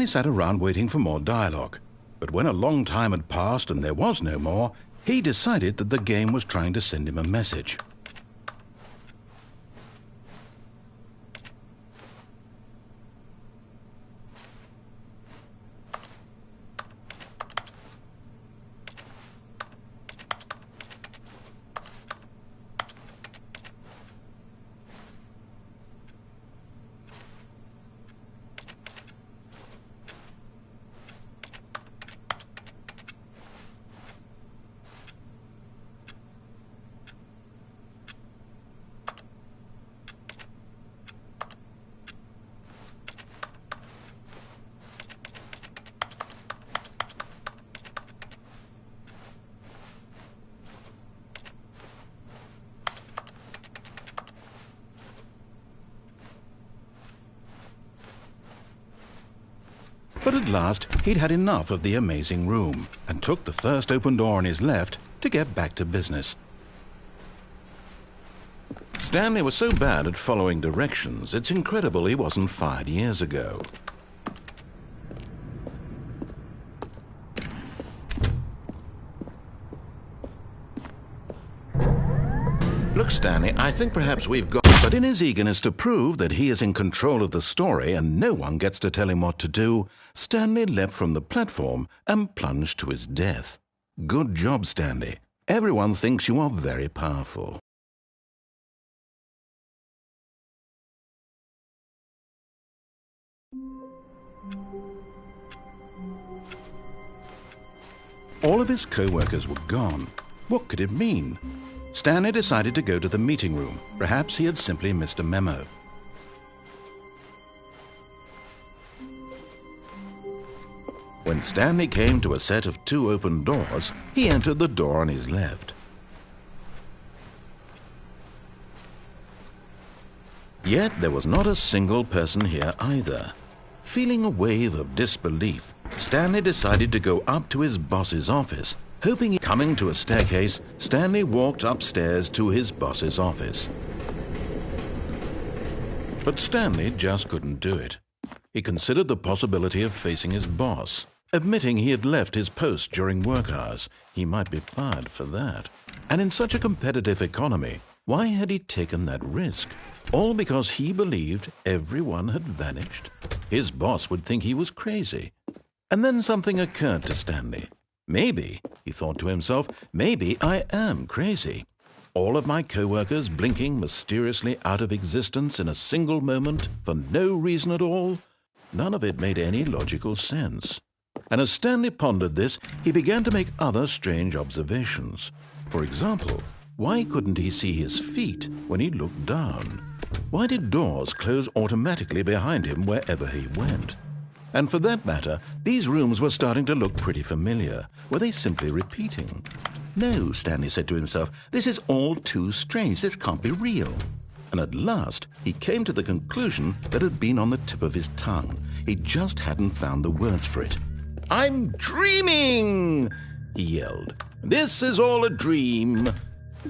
He sat around waiting for more dialogue. But when a long time had passed and there was no more, he decided that the game was trying to send him a message. But at last, he'd had enough of the amazing room and took the first open door on his left to get back to business. Stanley was so bad at following directions, it's incredible he wasn't fired years ago. Look, Stanley, I think perhaps we've got... But in his eagerness to prove that he is in control of the story and no one gets to tell him what to do, Stanley leapt from the platform and plunged to his death. Good job, Stanley. Everyone thinks you are very powerful. All of his co-workers were gone. What could it mean? Stanley decided to go to the meeting room. Perhaps he had simply missed a memo. When Stanley came to a set of 2 open doors, he entered the door on his left. Yet there was not a single person here either. Feeling a wave of disbelief, Stanley decided to go up to his boss's office. Coming to a staircase, Stanley walked upstairs to his boss's office. But Stanley just couldn't do it. He considered the possibility of facing his boss. Admitting he had left his post during work hours, he might be fired for that. And in such a competitive economy, why had he taken that risk? All because he believed everyone had vanished? His boss would think he was crazy. And then something occurred to Stanley. Maybe, he thought to himself, maybe I am crazy. All of my co-workers blinking mysteriously out of existence in a single moment for no reason at all? None of it made any logical sense. And as Stanley pondered this, he began to make other strange observations. For example, why couldn't he see his feet when he looked down? Why did doors close automatically behind him wherever he went? And for that matter, these rooms were starting to look pretty familiar. Were they simply repeating? No, Stanley said to himself, this is all too strange. This can't be real. And at last, he came to the conclusion that had been on the tip of his tongue. He just hadn't found the words for it. I'm dreaming, he yelled. This is all a dream.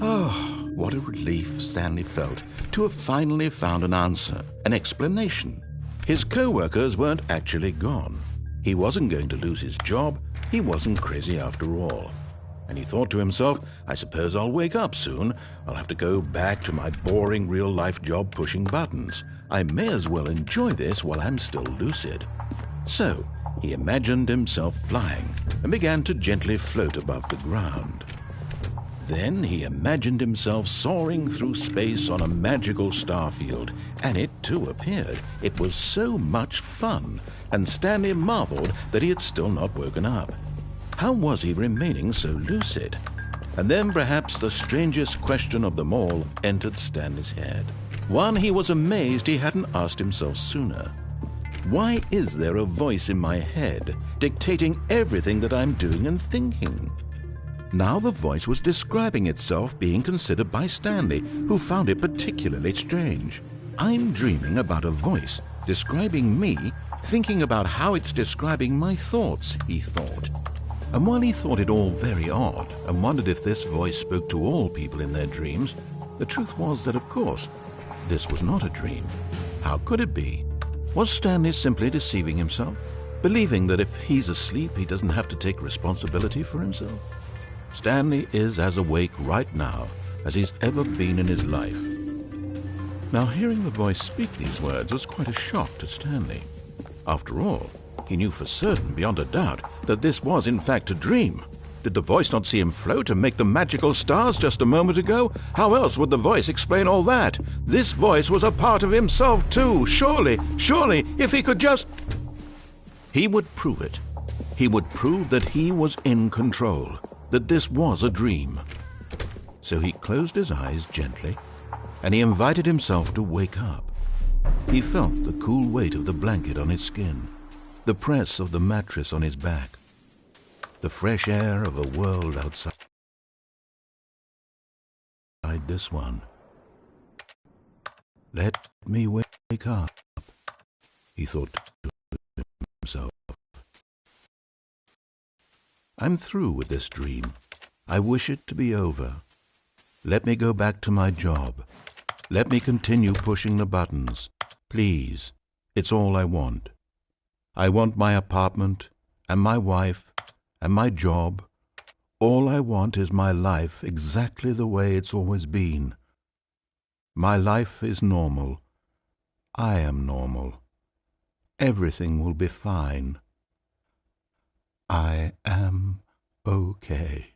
Oh, what a relief Stanley felt to have finally found an answer, an explanation. His co-workers weren't actually gone. He wasn't going to lose his job. He wasn't crazy after all. And he thought to himself, I suppose I'll wake up soon. I'll have to go back to my boring real-life job pushing buttons. I may as well enjoy this while I'm still lucid. So he imagined himself flying and began to gently float above the ground. Then he imagined himself soaring through space on a magical starfield, and it too appeared. It was so much fun, and Stanley marveled that he had still not woken up. How was he remaining so lucid? And then perhaps the strangest question of them all entered Stanley's head. One he was amazed he hadn't asked himself sooner. Why is there a voice in my head dictating everything that I'm doing and thinking? Now the voice was describing itself being considered by Stanley, who found it particularly strange. I'm dreaming about a voice describing me, thinking about how it's describing my thoughts, he thought. And while he thought it all very odd and wondered if this voice spoke to all people in their dreams, the truth was that, of course, this was not a dream. How could it be? Was Stanley simply deceiving himself? believing that if he's asleep, he doesn't have to take responsibility for himself. Stanley is as awake right now as he's ever been in his life. Now, hearing the voice speak these words was quite a shock to Stanley. After all, he knew for certain, beyond a doubt, that this was in fact a dream. Did the voice not see him float and make the magical stars just a moment ago? How else would the voice explain all that? This voice was a part of himself too. Surely, if he could just... He would prove it. He would prove that he was in control, that this was a dream. So he closed his eyes gently, and he invited himself to wake up. He felt the cool weight of the blanket on his skin, the press of the mattress on his back, the fresh air of a world outside this one. Let me wake up, he thought to himself. I'm through with this dream. I wish it to be over. Let me go back to my job. Let me continue pushing the buttons. Please, it's all I want. I want my apartment, and my wife, and my job. All I want is my life exactly the way it's always been. My life is normal. I am normal. Everything will be fine. I am okay.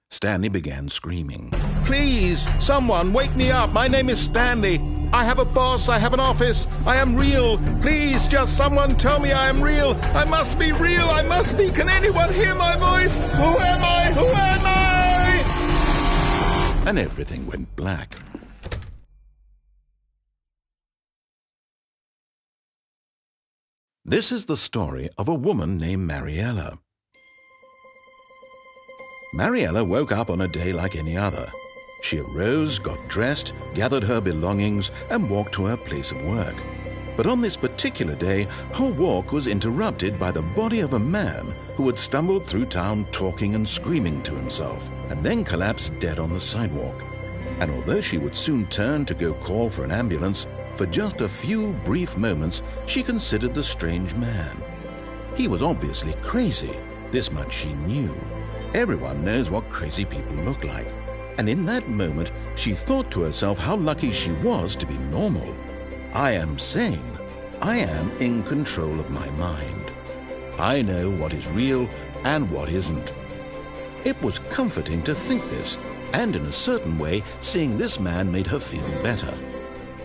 Stanley began screaming. Please, someone, wake me up. My name is Stanley. I have a boss. I have an office. I am real. Please, just someone tell me I am real. I must be real. I must be. Can anyone hear my voice? Who am I? Who am I? And everything went black. This is the story of a woman named Mariella. Mariella woke up on a day like any other. She arose, got dressed, gathered her belongings, and walked to her place of work. But on this particular day, her walk was interrupted by the body of a man who had stumbled through town talking and screaming to himself, and then collapsed dead on the sidewalk. And although she would soon turn to go call for an ambulance, for just a few brief moments she considered the strange man. He was obviously crazy, this much she knew. Everyone knows what crazy people look like. And in that moment, she thought to herself how lucky she was to be normal. I am sane. I am in control of my mind. I know what is real and what isn't. It was comforting to think this, and in a certain way, seeing this man made her feel better.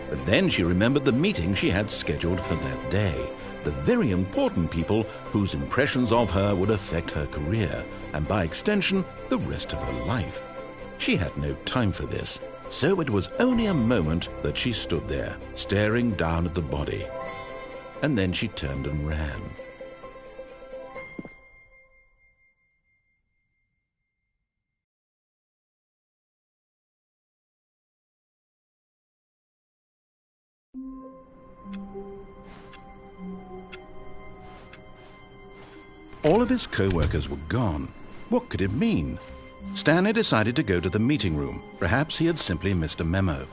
But then she remembered the meeting she had scheduled for that day. The very important people whose impressions of her would affect her career, and by extension, the rest of her life. She had no time for this, so it was only a moment that she stood there, staring down at the body. And then she turned and ran. All of his co-workers were gone. What could it mean? Stanley decided to go to the meeting room. Perhaps he had simply missed a memo.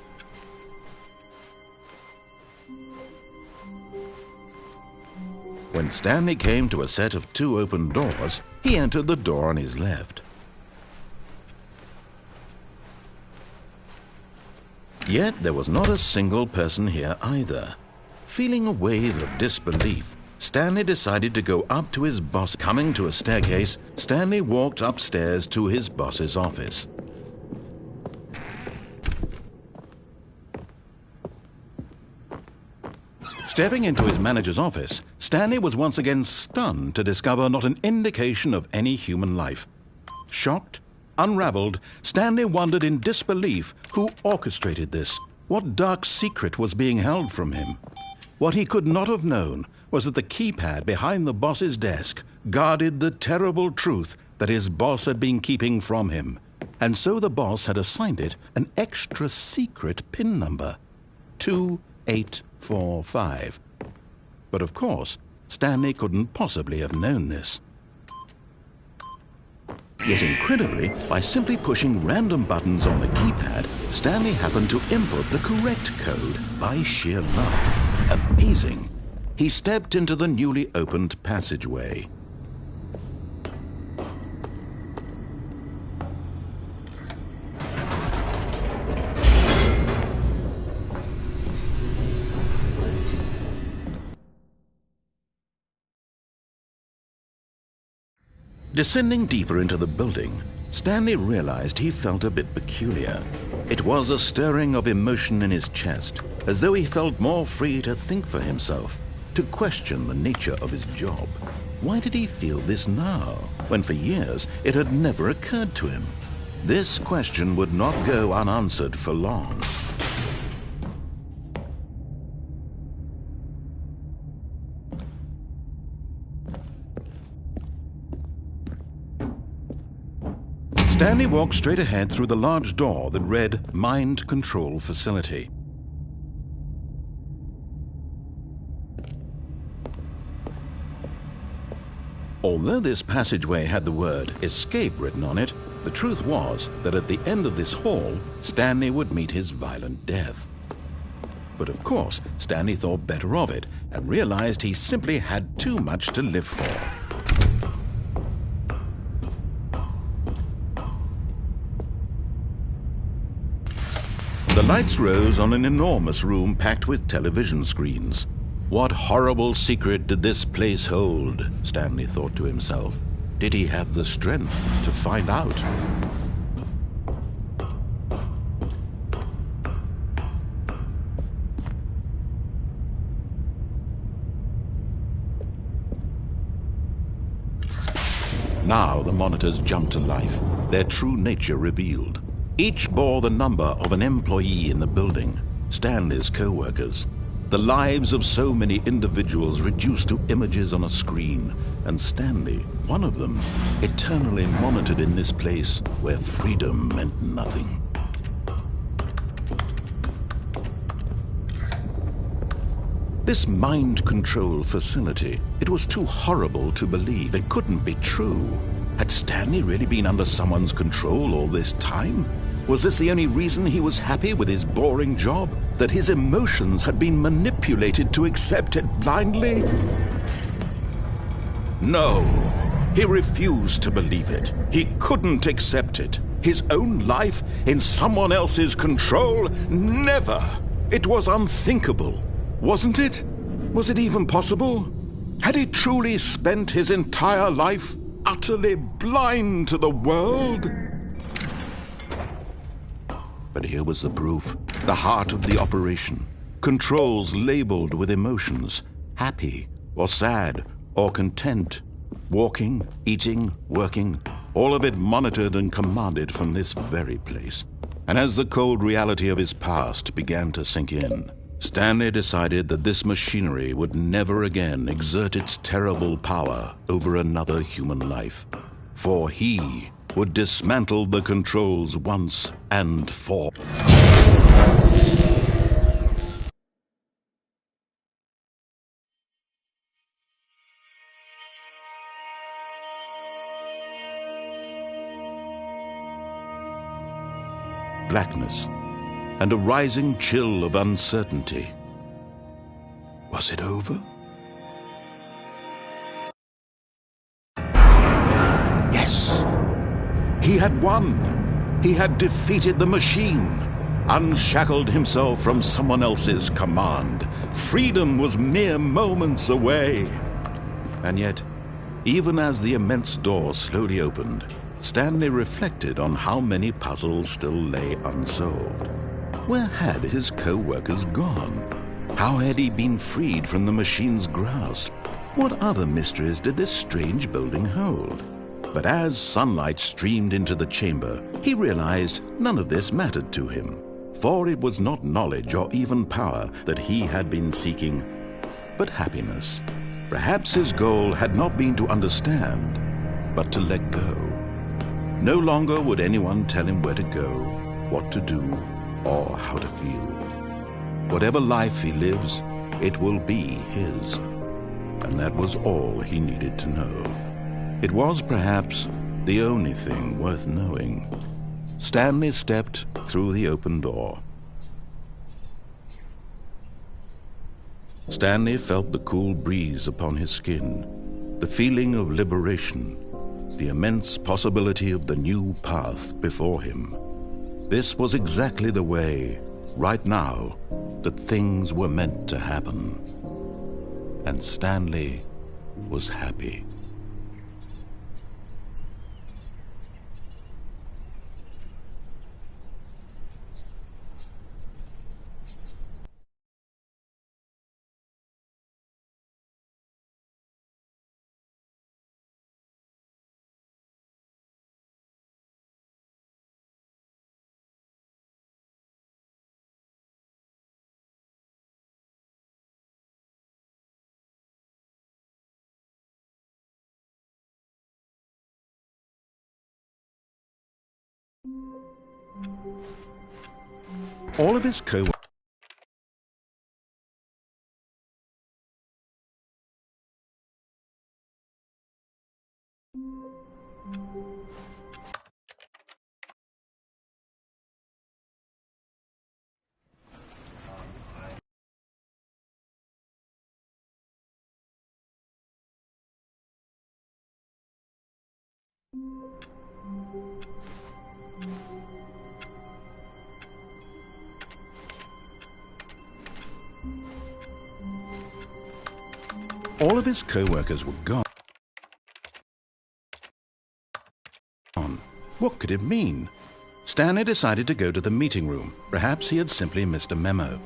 When Stanley came to a set of 2 open doors, he entered the door on his left. Yet there was not a single person here either. Feeling a wave of disbelief, Stanley decided to go up to his boss. Coming to a staircase, Stanley walked upstairs to his boss's office. Stepping into his manager's office, Stanley was once again stunned to discover not an indication of any human life. Shocked, unraveled, Stanley wondered in disbelief who orchestrated this. What dark secret was being held from him? What he could not have known was that the keypad behind the boss's desk guarded the terrible truth that his boss had been keeping from him. And so the boss had assigned it an extra secret PIN number, 2845. But of course, Stanley couldn't possibly have known this. Yet incredibly, by simply pushing random buttons on the keypad, Stanley happened to input the correct code by sheer luck. Amazing. He stepped into the newly opened passageway. Descending deeper into the building, Stanley realized he felt a bit peculiar. It was a stirring of emotion in his chest, as though he felt more free to think for himself, to question the nature of his job. Why did he feel this now, when for years it had never occurred to him? This question would not go unanswered for long. Stanley walked straight ahead through the large door that read Mind Control Facility. Although this passageway had the word Escape written on it, the truth was that at the end of this hall, Stanley would meet his violent death. But of course, Stanley thought better of it and realized he simply had too much to live for. The lights rose on an enormous room packed with television screens. What horrible secret did this place hold? Stanley thought to himself. Did he have the strength to find out? Now the monitors jumped to life, their true nature revealed. Each bore the number of an employee in the building, Stanley's co-workers. The lives of so many individuals reduced to images on a screen, and Stanley, one of them, eternally monitored in this place where freedom meant nothing. This mind control facility, it was too horrible to believe. It couldn't be true. Had Stanley really been under someone's control all this time? Was this the only reason he was happy with his boring job? That his emotions had been manipulated to accept it blindly? No, he refused to believe it. He couldn't accept it. His own life in someone else's control? Never! It was unthinkable, wasn't it? Was it even possible? Had he truly spent his entire life utterly blind to the world? But here was the proof, the heart of the operation. Controls labeled with emotions, happy or sad or content. Walking, eating, working, all of it monitored and commanded from this very place. And as the cold reality of his past began to sink in, Stanley decided that this machinery would never again exert its terrible power over another human life. For he would dismantle the controls once and for all. Blackness and a rising chill of uncertainty. Was it over? Yes! He had won! He had defeated the machine, unshackled himself from someone else's command. Freedom was mere moments away. And yet, even as the immense door slowly opened, Stanley reflected on how many puzzles still lay unsolved. Where had his co-workers gone? How had he been freed from the machine's grasp? What other mysteries did this strange building hold? But as sunlight streamed into the chamber, he realized none of this mattered to him, for it was not knowledge or even power that he had been seeking, but happiness. Perhaps his goal had not been to understand, but to let go. No longer would anyone tell him where to go, what to do, or how to feel. Whatever life he lives, it will be his. And that was all he needed to know. It was perhaps The only thing worth knowing. Stanley stepped through the open door. Stanley felt the cool breeze upon his skin, the feeling of liberation, the immense possibility of the new path before him. This was exactly the way, right now, that things were meant to happen. And Stanley was happy. All of his co-workers were gone. What could it mean? Stanley decided to go to the meeting room. Perhaps he had simply missed a memo.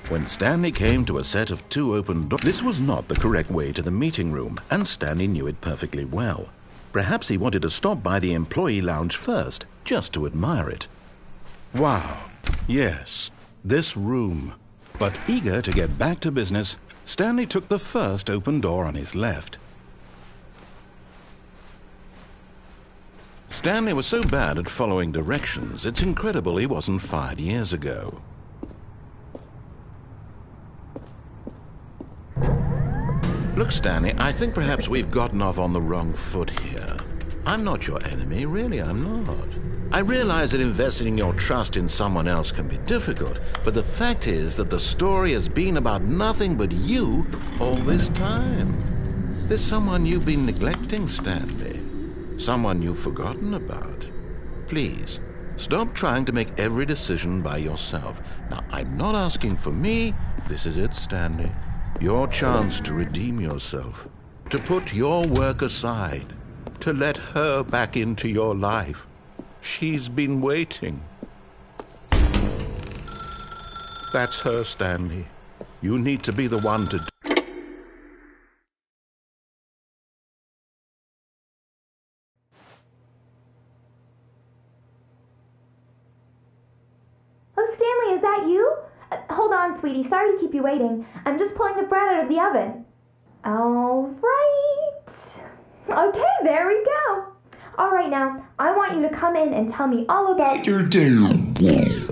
When Stanley came to a set of 2 open doors, this was not the correct way to the meeting room, and Stanley knew it perfectly well. Perhaps he wanted to stop by the employee lounge first, just to admire it. Wow, yes, this room. But eager to get back to business, Stanley took the first open door on his left. Stanley was so bad at following directions, it's incredible he wasn't fired years ago. Look, Stanley, I think perhaps we've gotten off on the wrong foot here. I'm not your enemy, really, I'm not. I realize that investing your trust in someone else can be difficult, but the fact is that the story has been about nothing but you all this time. There's someone you've been neglecting, Stanley. Someone you've forgotten about. Please, stop trying to make every decision by yourself. Now, I'm not asking for me. This is it, Stanley. Your chance to redeem yourself, to put your work aside, to let her back into your life. She's been waiting. That's her, Stanley. You need to be the one to... Oh, Stanley, is that you? Hold on, sweetie. Sorry to keep you waiting. I'm just pulling the bread out of the oven. All right. Okay, there we go. All right, now, I want you to come in and tell me all about your day.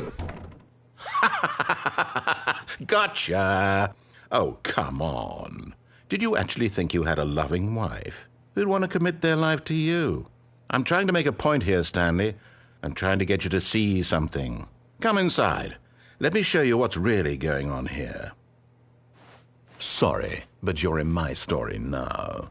Gotcha! Oh, come on. Did you actually think you had a loving wife who'd want to commit their life to you? I'm trying to make a point here, Stanley. I'm trying to get you to see something. Come inside. Let me show you what's really going on here. Sorry, but you're in my story now.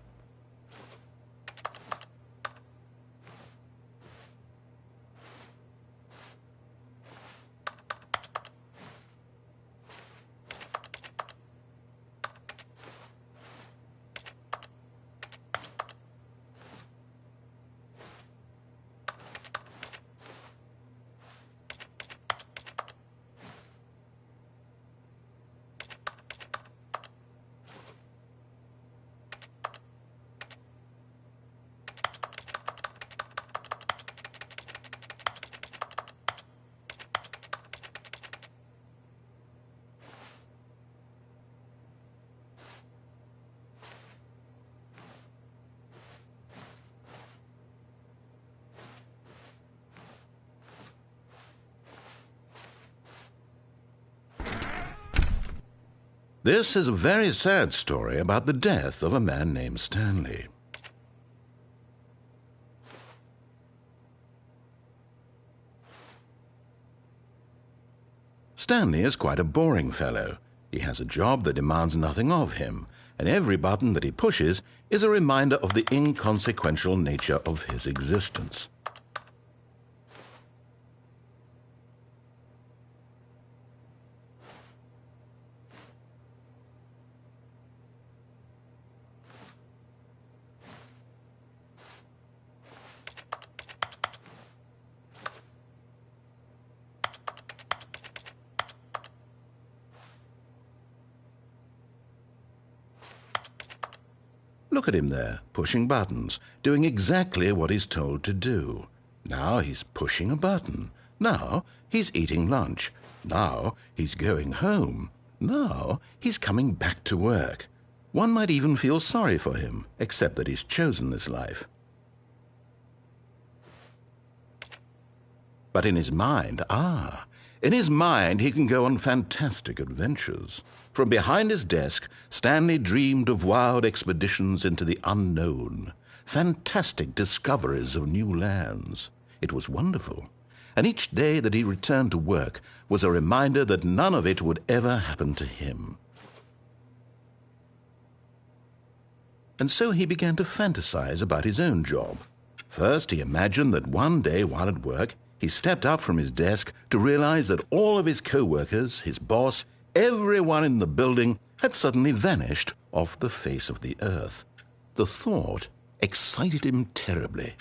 This is a very sad story about the death of a man named Stanley. Stanley is quite a boring fellow. He has a job that demands nothing of him, and every button that he pushes is a reminder of the inconsequential nature of his existence. Look at him there, pushing buttons, doing exactly what he's told to do. Now he's pushing a button. Now he's eating lunch. Now he's going home. Now he's coming back to work. One might even feel sorry for him, except that he's chosen this life. But in his mind, in his mind he can go on fantastic adventures. From behind his desk, Stanley dreamed of wild expeditions into the unknown, fantastic discoveries of new lands. It was wonderful, and each day that he returned to work was a reminder that none of it would ever happen to him. And so he began to fantasize about his own job. First, he imagined that one day while at work, he stepped up from his desk to realize that all of his co-workers, his boss, everyone in the building had suddenly vanished off the face of the earth. The thought excited him terribly.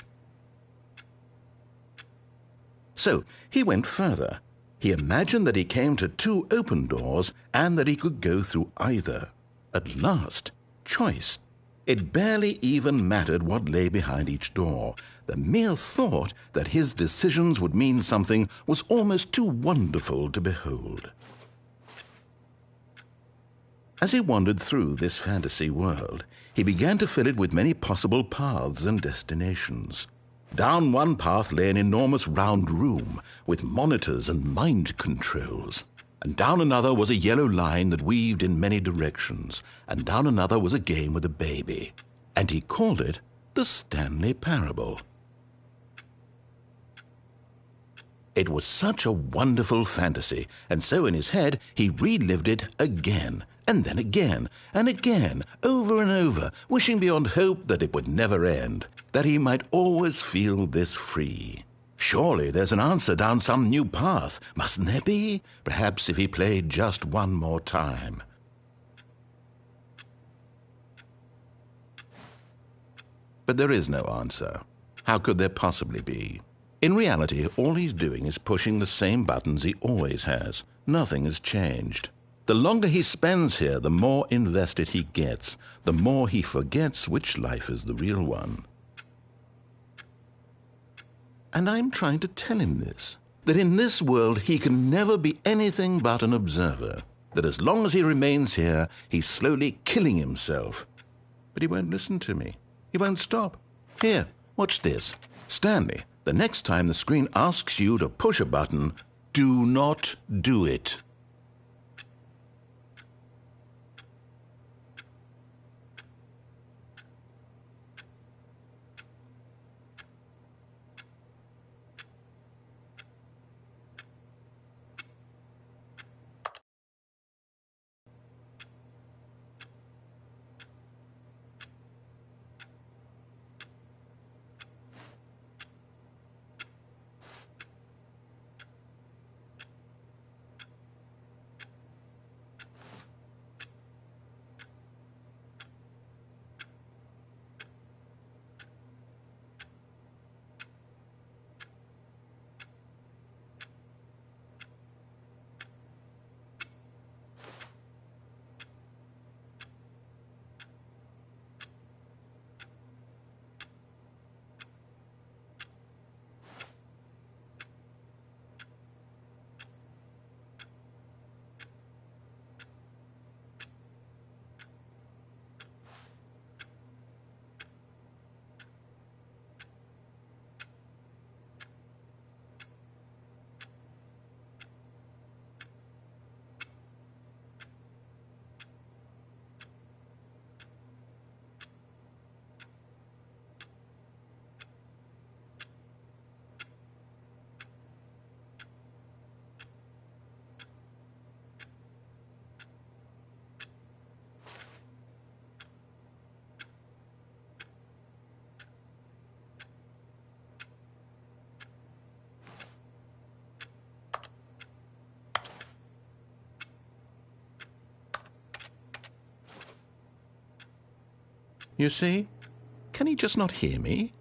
So he went further. He imagined that he came to 2 open doors and that he could go through either. At last, choice. It barely even mattered what lay behind each door. The mere thought that his decisions would mean something was almost too wonderful to behold. As he wandered through this fantasy world, he began to fill it with many possible paths and destinations. Down one path lay an enormous round room with monitors and mind controls. And down another was a yellow line that weaved in many directions. And down another was a game with a baby. And he called it the Stanley Parable. It was such a wonderful fantasy, and so in his head he relived it again, and then again, and again, over and over, wishing beyond hope that it would never end, that he might always feel this free. Surely there's an answer down some new path, mustn't there be? Perhaps if he played just one more time. But there is no answer. How could there possibly be? In reality, all he's doing is pushing the same buttons he always has. Nothing has changed. The longer he spends here, the more invested he gets, the more he forgets which life is the real one. And I'm trying to tell him this, that in this world he can never be anything but an observer, that as long as he remains here, he's slowly killing himself. But he won't listen to me. He won't stop. Here, watch this. Stanley, the next time the screen asks you to push a button, do not do it. You see? Can he just not hear me?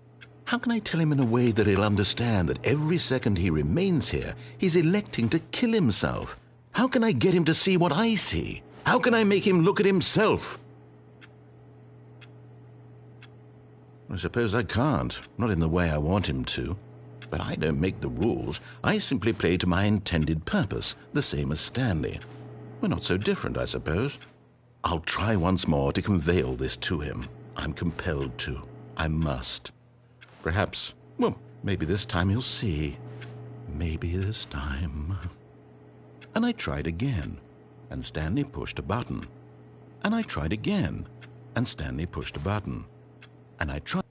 How can I tell him in a way that he'll understand that every second he remains here, he's electing to kill himself? How can I get him to see what I see? How can I make him look at himself? I suppose I can't, not in the way I want him to. But I don't make the rules. I simply play to my intended purpose, the same as Stanley. We're not so different, I suppose. I'll try once more to convey all this to him. I'm compelled to. I must. Perhaps, well, maybe this time he'll see. Maybe this time. And I tried again, and Stanley pushed a button. And I tried again, and Stanley pushed a button. And I tried.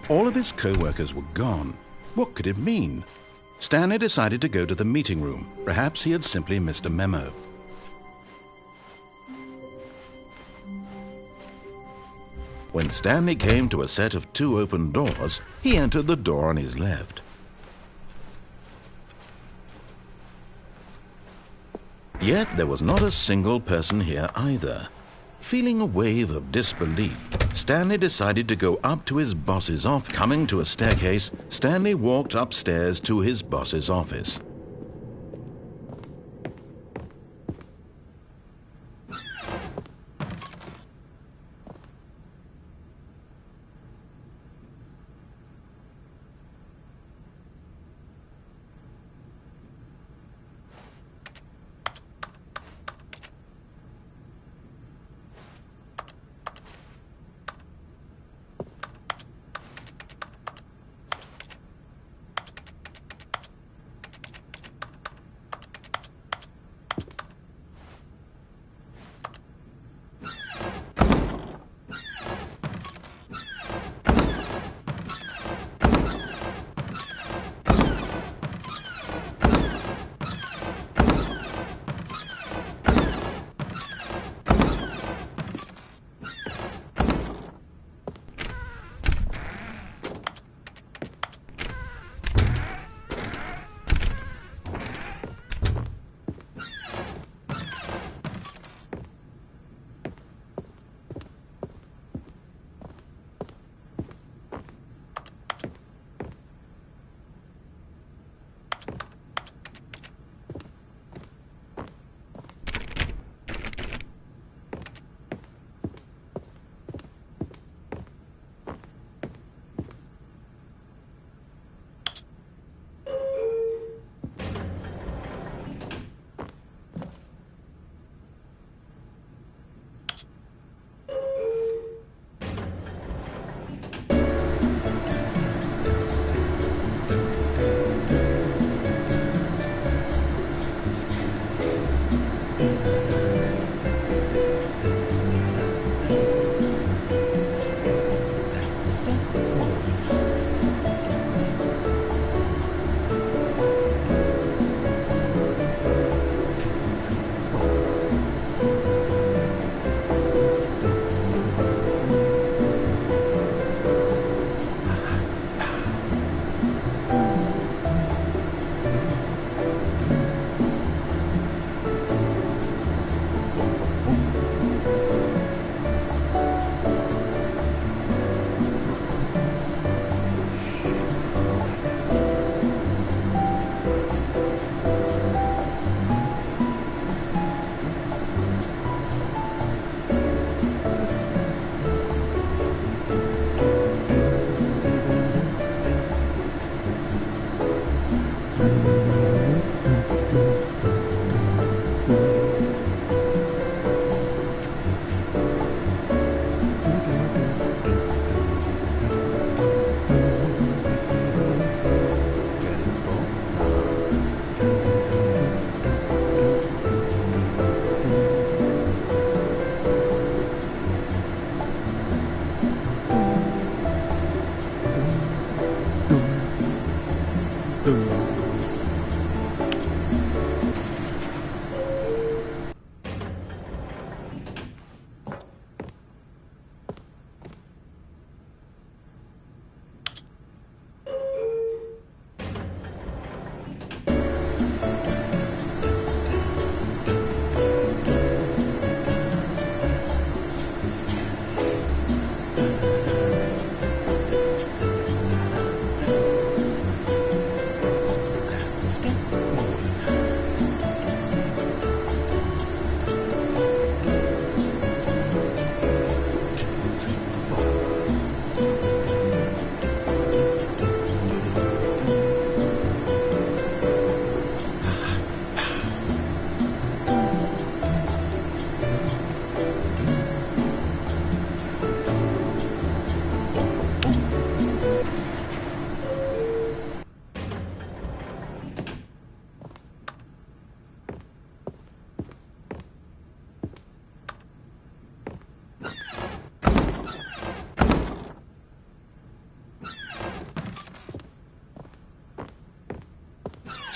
All of his co-workers were gone. What could it mean? Stanley decided to go to the meeting room. Perhaps he had simply missed a memo. When Stanley came to a set of 2 open doors, he entered the door on his left. Yet there was not a single person here either. Feeling a wave of disbelief, Stanley decided to go up to his boss's office. Coming to a staircase, Stanley walked upstairs to his boss's office.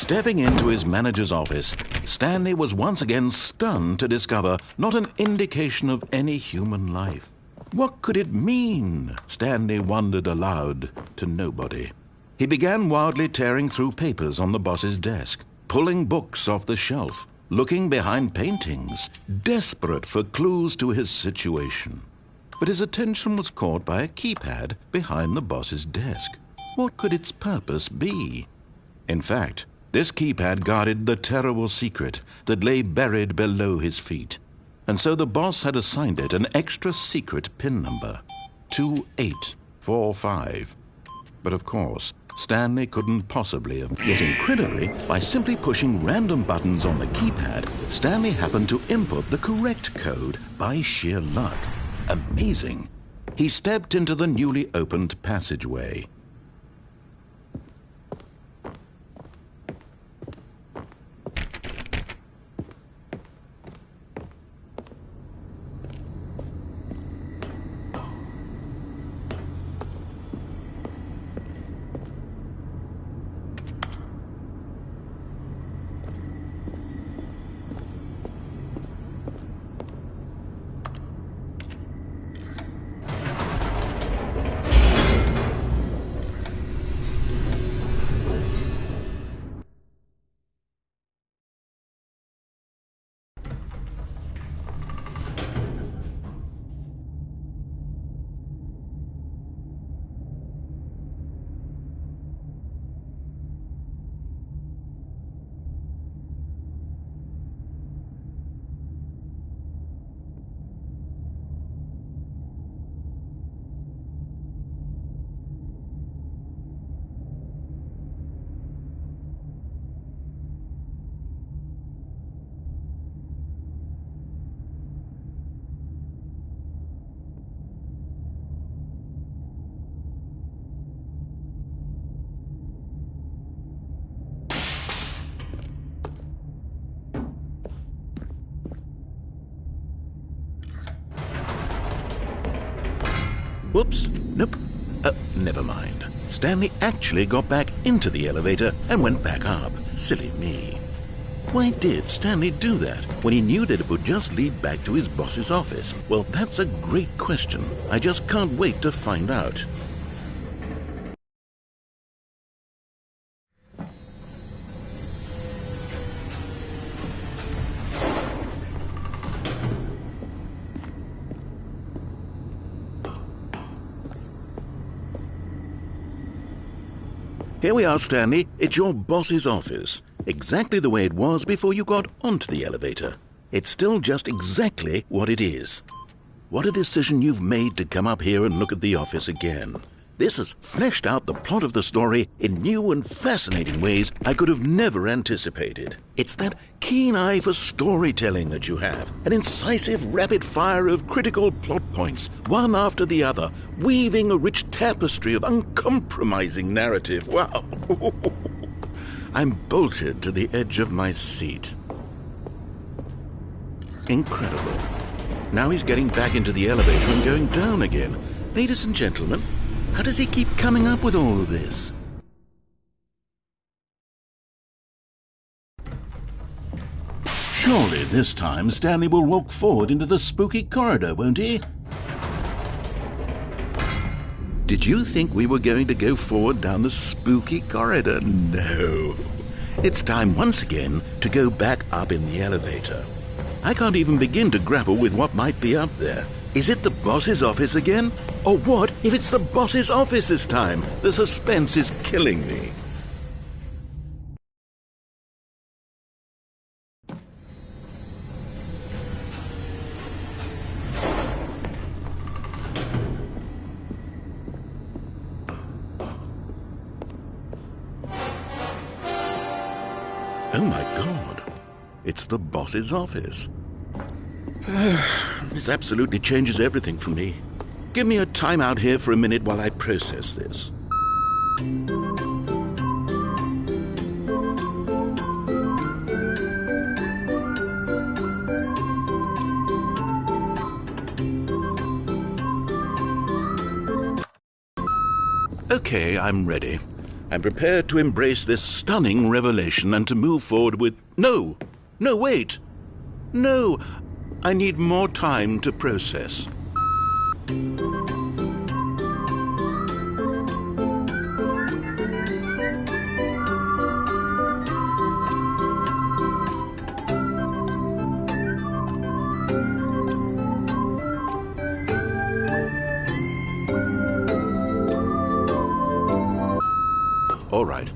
Stepping into his manager's office, Stanley was once again stunned to discover not an indication of any human life. What could it mean? Stanley wondered aloud to nobody. He began wildly tearing through papers on the boss's desk, pulling books off the shelf, looking behind paintings, desperate for clues to his situation. But his attention was caught by a keypad behind the boss's desk. What could its purpose be? In fact, this keypad guarded the terrible secret that lay buried below his feet. And so the boss had assigned it an extra secret PIN number, 2845. But of course, Stanley couldn't possibly have. Yet incredibly, by simply pushing random buttons on the keypad, Stanley happened to input the correct code by sheer luck. Amazing. He stepped into the newly opened passageway. Whoops. Nope. Never mind. Stanley actually got back into the elevator and went back up. Silly me. Why did Stanley do that when he knew that it would just lead back to his boss's office? Well, that's a great question. I just can't wait to find out. Here we are, Stanley. It's your boss's office. Exactly the way it was before you got onto the elevator. It's still just exactly what it is. What a decision you've made to come up here and look at the office again. This has fleshed out the plot of the story in new and fascinating ways I could have never anticipated. It's that keen eye for storytelling that you have, an incisive rapid fire of critical plot points, one after the other, weaving a rich tapestry of uncompromising narrative. Wow! I'm bolted to the edge of my seat. Incredible. Now he's getting back into the elevator and going down again. Ladies and gentlemen, how does he keep coming up with all of this? Surely this time Stanley will walk forward into the spooky corridor, won't he? Did you think we were going to go forward down the spooky corridor? No. It's time once again to go back up in the elevator. I can't even begin to grapple with what might be up there. Is it the boss's office again? Or what if it's the boss's office this time? The suspense is killing me. Oh my God, it's the boss's office. This absolutely changes everything for me. Give me a time out here for a minute while I process this. Okay, I'm ready. I'm prepared to embrace this stunning revelation and to move forward with... No! No, wait! No! I need more time to process. All right.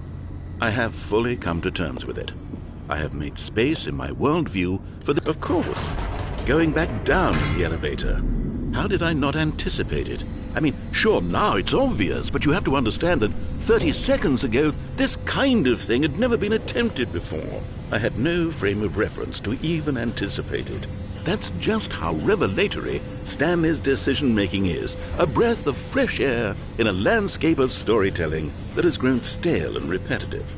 I have fully come to terms with it. I have made space in my worldview for the... Of course. Going back down in the elevator. How did I not anticipate it? I mean, sure, now it's obvious, but you have to understand that 30 seconds ago, this kind of thing had never been attempted before. I had no frame of reference to even anticipate it. That's just how revelatory Stanley's decision-making is. A breath of fresh air in a landscape of storytelling that has grown stale and repetitive.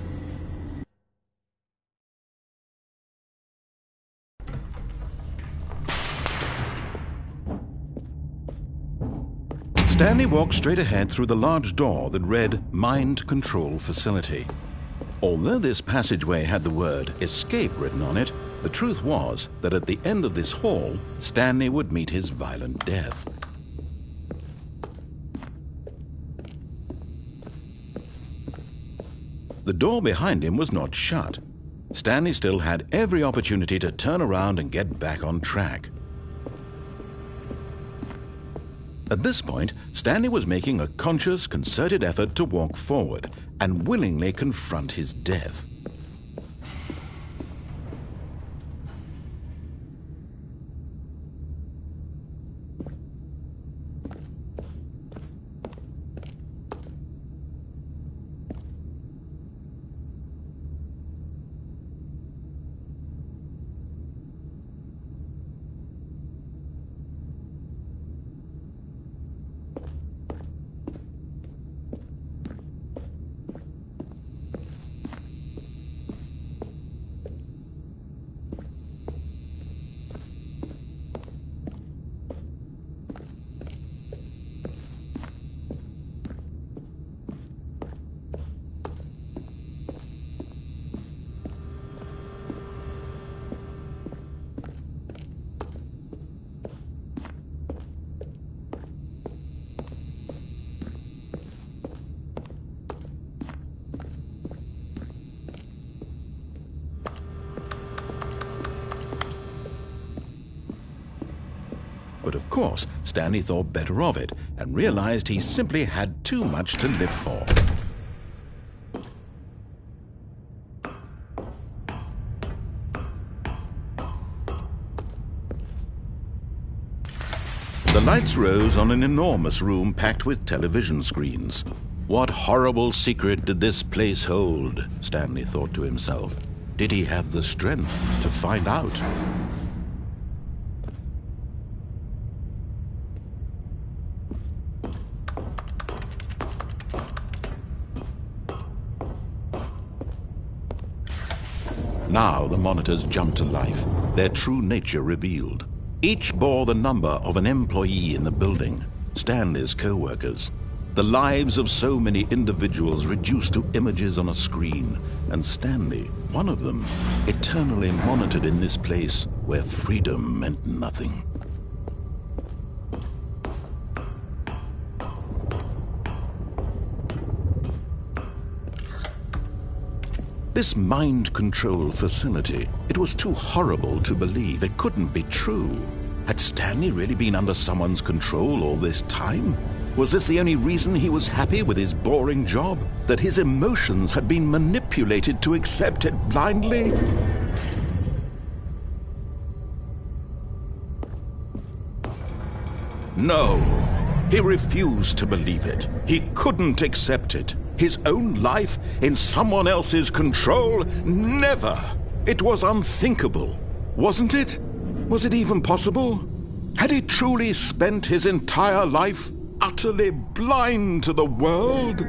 Stanley walked straight ahead through the large door that read Mind Control Facility. Although this passageway had the word Escape written on it, the truth was that at the end of this hall, Stanley would meet his violent death. The door behind him was not shut. Stanley still had every opportunity to turn around and get back on track. At this point, Stanley was making a conscious, concerted effort to walk forward and willingly confront his death. But of course, Stanley thought better of it and realized he simply had too much to live for. The lights rose on an enormous room packed with television screens. What horrible secret did this place hold? Stanley thought to himself. Did he have the strength to find out? Now the monitors jumped to life, their true nature revealed. Each bore the number of an employee in the building, Stanley's co-workers. The lives of so many individuals reduced to images on a screen, and Stanley, one of them, eternally monitored in this place where freedom meant nothing. This mind control facility, it was too horrible to believe. It couldn't be true. Had Stanley really been under someone's control all this time? Was this the only reason he was happy with his boring job? That his emotions had been manipulated to accept it blindly? No, he refused to believe it. He couldn't accept it. His own life in someone else's control? Never! It was unthinkable, wasn't it? Was it even possible? Had he truly spent his entire life utterly blind to the world?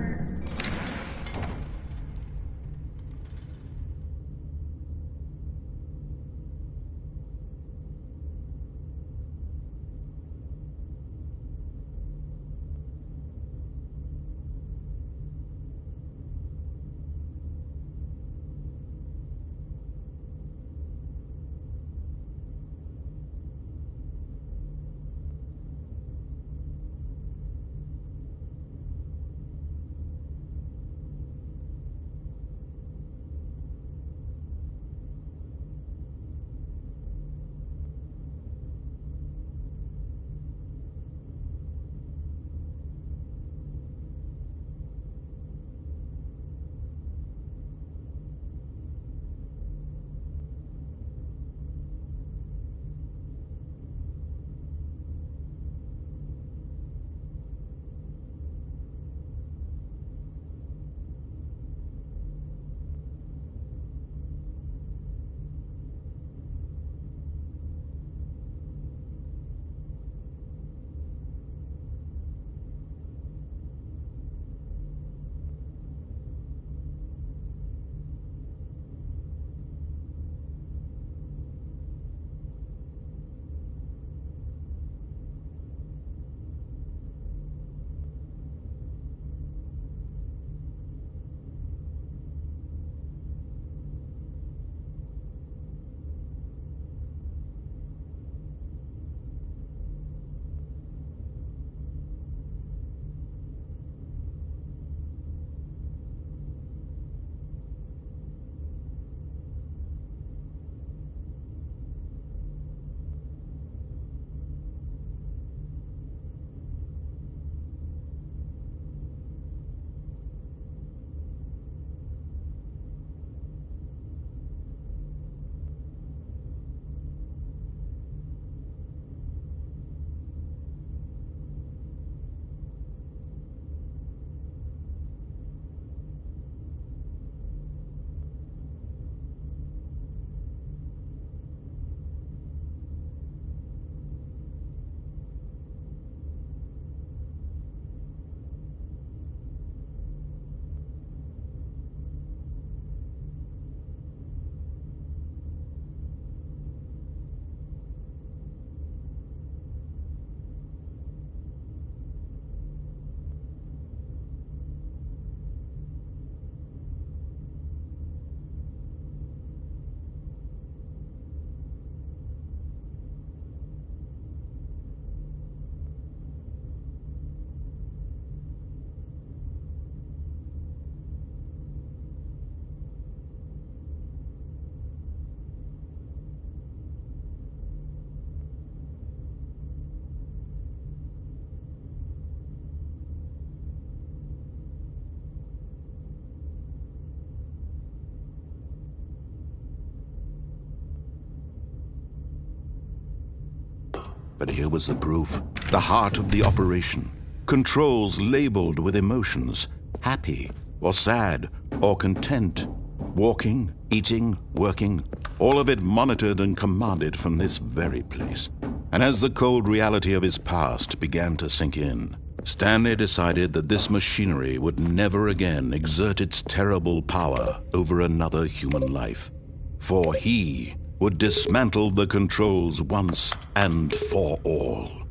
But here was the proof. The heart of the operation. Controls labeled with emotions. Happy, or sad, or content. Walking, eating, working. All of it monitored and commanded from this very place. And as the cold reality of his past began to sink in, Stanley decided that this machinery would never again exert its terrible power over another human life. For he would dismantle the controls once and for all.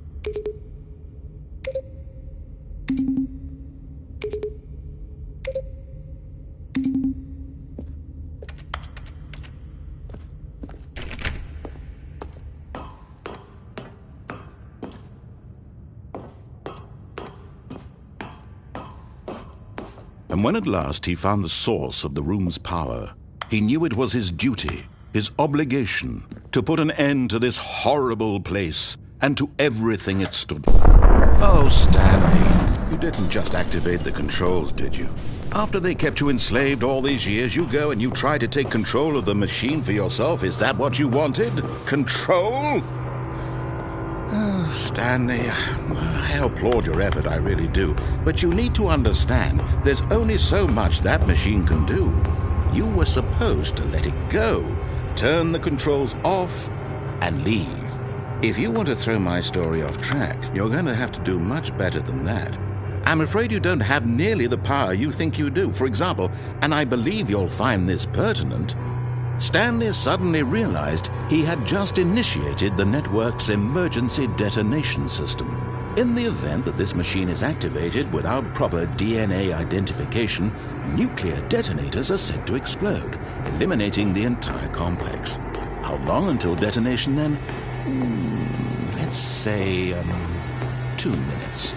And when at last he found the source of the room's power, he knew it was his duty, his obligation, to put an end to this horrible place and to everything it stood for. Oh, Stanley, you didn't just activate the controls, did you? After they kept you enslaved all these years, you go and you try to take control of the machine for yourself. Is that what you wanted? Control? Oh, Stanley, I applaud your effort, I really do. But you need to understand, there's only so much that machine can do. You were supposed to let it go, turn the controls off, and leave. If you want to throw my story off track, you're going to have to do much better than that. I'm afraid you don't have nearly the power you think you do. For example, and I believe you'll find this pertinent, Stanley suddenly realized he had just initiated the network's emergency detonation system. In the event that this machine is activated without proper DNA identification, nuclear detonators are said to explode, eliminating the entire complex. How long until detonation then? Let's say, 2 minutes.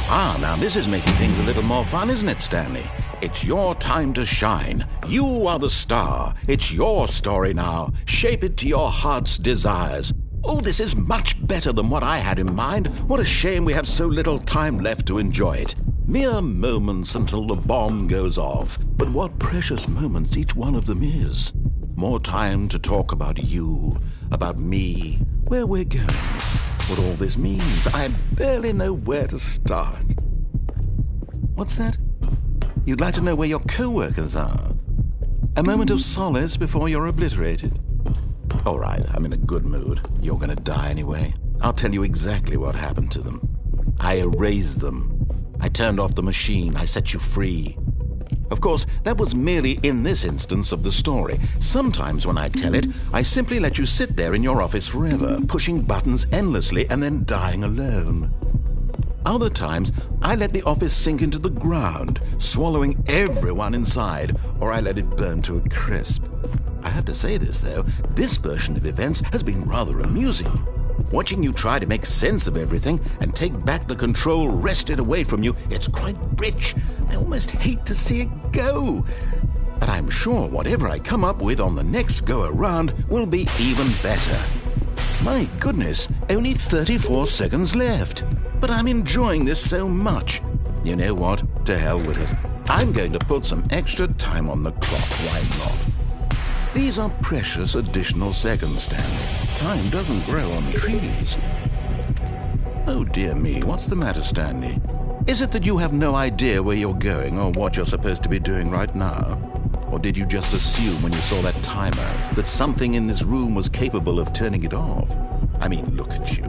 Now this is making things a little more fun, isn't it, Stanley? It's your time to shine. You are the star. It's your story now. Shape it to your heart's desires. Oh, this is much better than what I had in mind. What a shame we have so little time left to enjoy it. Mere moments until the bomb goes off. But what precious moments each one of them is. More time to talk about you, about me, where we're going, what all this means. I barely know where to start. What's that? You'd like to know where your co-workers are? A moment of solace before you're obliterated? All right, I'm in a good mood. You're gonna die anyway. I'll tell you exactly what happened to them. I erased them. I turned off the machine. I set you free. Of course, that was merely in this instance of the story. Sometimes when I tell it, I simply let you sit there in your office forever, pushing buttons endlessly and then dying alone. Other times, I let the office sink into the ground, swallowing everyone inside, or I let it burn to a crisp. I have to say this, though, this version of events has been rather amusing. Watching you try to make sense of everything and take back the control wrested away from you, it's quite rich. I almost hate to see it go. But I'm sure whatever I come up with on the next go-around will be even better. My goodness, only 34 seconds left. But I'm enjoying this so much. You know what? To hell with it. I'm going to put some extra time on the clock, why not? These are precious additional seconds, Stanley. Time doesn't grow on trees. Oh dear me, what's the matter, Stanley? Is it that you have no idea where you're going or what you're supposed to be doing right now? Or did you just assume when you saw that timer that something in this room was capable of turning it off? I mean, look at you.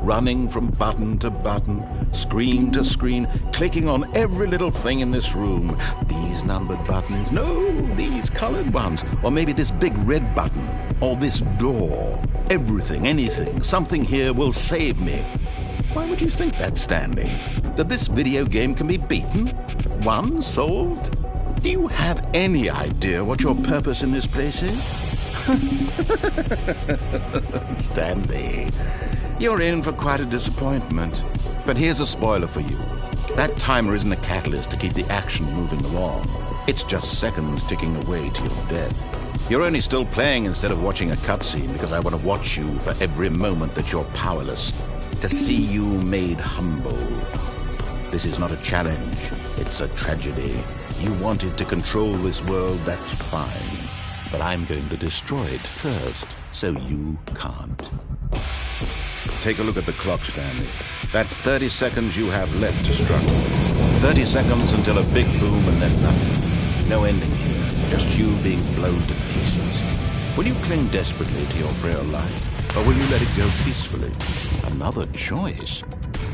Running from button to button, screen to screen, clicking on every little thing in this room. These numbered buttons, no, these colored ones, or maybe this big red button, or this door. Everything, anything, something here will save me. Why would you think that, Stanley? That this video game can be beaten? Won? Solved? Do you have any idea what your purpose in this place is? Stanley, you're in for quite a disappointment. But here's a spoiler for you. That timer isn't a catalyst to keep the action moving along. It's just seconds ticking away to your death. You're only still playing instead of watching a cutscene because I want to watch you for every moment that you're powerless. To see you made humble. This is not a challenge. It's a tragedy. You wanted to control this world, that's fine. But I'm going to destroy it first, so you can't. Take a look at the clock, Stanley. That's 30 seconds you have left to struggle. 30 seconds until a big boom and then nothing. No ending here, just you being blown to pieces. Will you cling desperately to your frail life, or will you let it go peacefully? Another choice.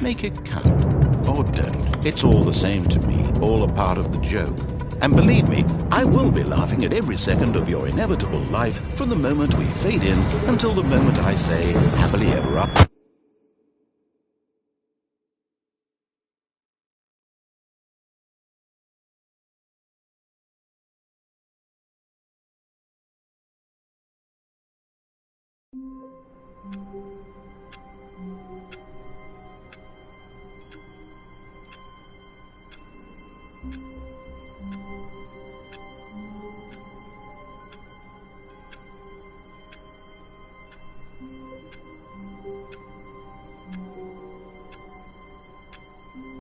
Make it count. Or don't. It's all the same to me, all a part of the joke. And believe me, I will be laughing at every second of your inevitable life from the moment we fade in until the moment I say, happily ever after.